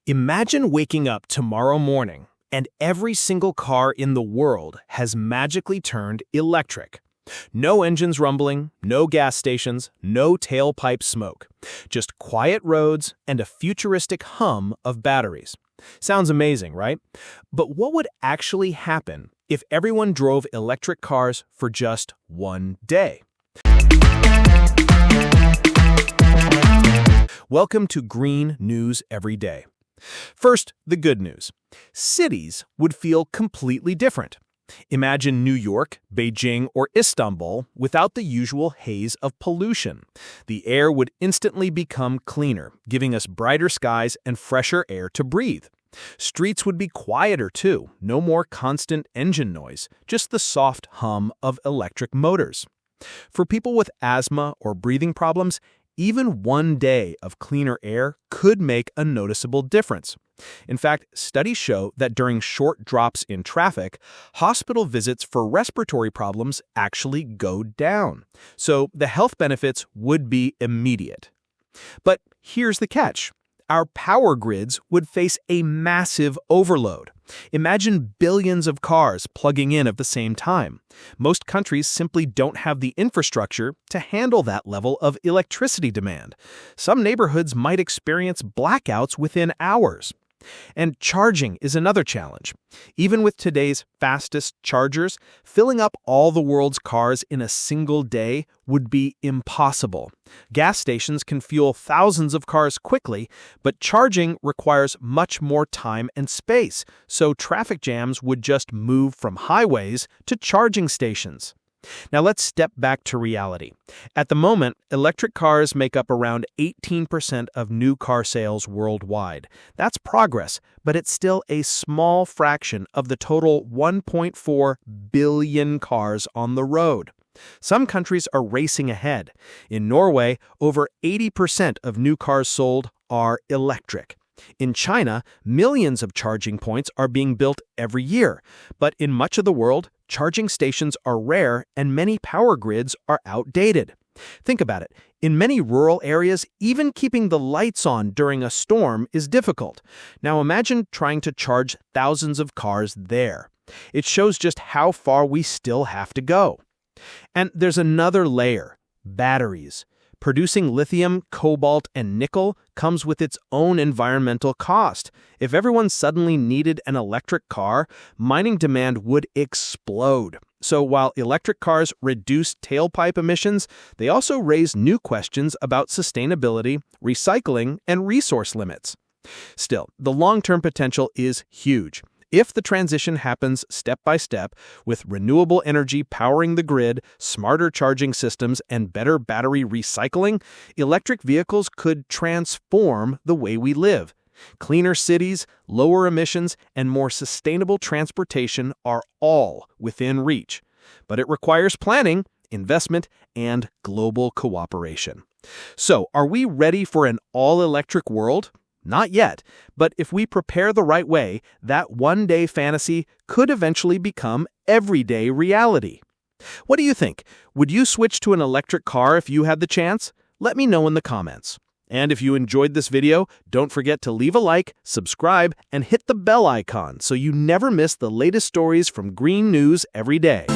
Imagine waking up tomorrow morning and every single car in the world has magically turned electric. No engines rumbling, no gas stations, no tailpipe smoke. Just quiet roads and a futuristic hum of batteries. Sounds amazing, right? But what would actually happen if everyone drove electric cars for just one day? Welcome to Green News Every Day. First, the good news. Cities would feel completely different. Imagine New York, Beijing, or Istanbul without the usual haze of pollution. The air would instantly become cleaner, giving us brighter skies and fresher air to breathe. Streets would be quieter too, no more constant engine noise, just the soft hum of electric motors. For people with asthma or breathing problems, even one day of cleaner air could make a noticeable difference. In fact, studies show that during short drops in traffic, hospital visits for respiratory problems actually go down. So the health benefits would be immediate. But here's the catch. Our power grids would face a massive overload. Imagine billions of cars plugging in at the same time. Most countries simply don't have the infrastructure to handle that level of electricity demand. Some neighborhoods might experience blackouts within hours. And charging is another challenge. Even with today's fastest chargers, filling up all the world's cars in a single day would be impossible. Gas stations can fuel thousands of cars quickly, but charging requires much more time and space, so traffic jams would just move from highways to charging stations. Now let's step back to reality. At the moment, electric cars make up around 18% of new car sales worldwide. That's progress, but it's still a small fraction of the total 1.4 billion cars on the road. Some countries are racing ahead. In Norway, over 80% of new cars sold are electric. In China, millions of charging points are being built every year. But in much of the world, charging stations are rare and many power grids are outdated. Think about it. In many rural areas, even keeping the lights on during a storm is difficult. Now imagine trying to charge thousands of cars there. It shows just how far we still have to go. And there's another layer: batteries. Producing lithium, cobalt, and nickel comes with its own environmental cost. If everyone suddenly needed an electric car, mining demand would explode. So while electric cars reduce tailpipe emissions, they also raise new questions about sustainability, recycling, and resource limits. Still, the long-term potential is huge. If the transition happens step by step, with renewable energy powering the grid, smarter charging systems, and better battery recycling, electric vehicles could transform the way we live. Cleaner cities, lower emissions, and more sustainable transportation are all within reach. But it requires planning, investment, and global cooperation. So, are we ready for an all-electric world? Not yet, but if we prepare the right way, that one-day fantasy could eventually become everyday reality. What do you think? Would you switch to an electric car if you had the chance? Let me know in the comments. And if you enjoyed this video, don't forget to leave a like, subscribe, and hit the bell icon so you never miss the latest stories from Green News Every Day.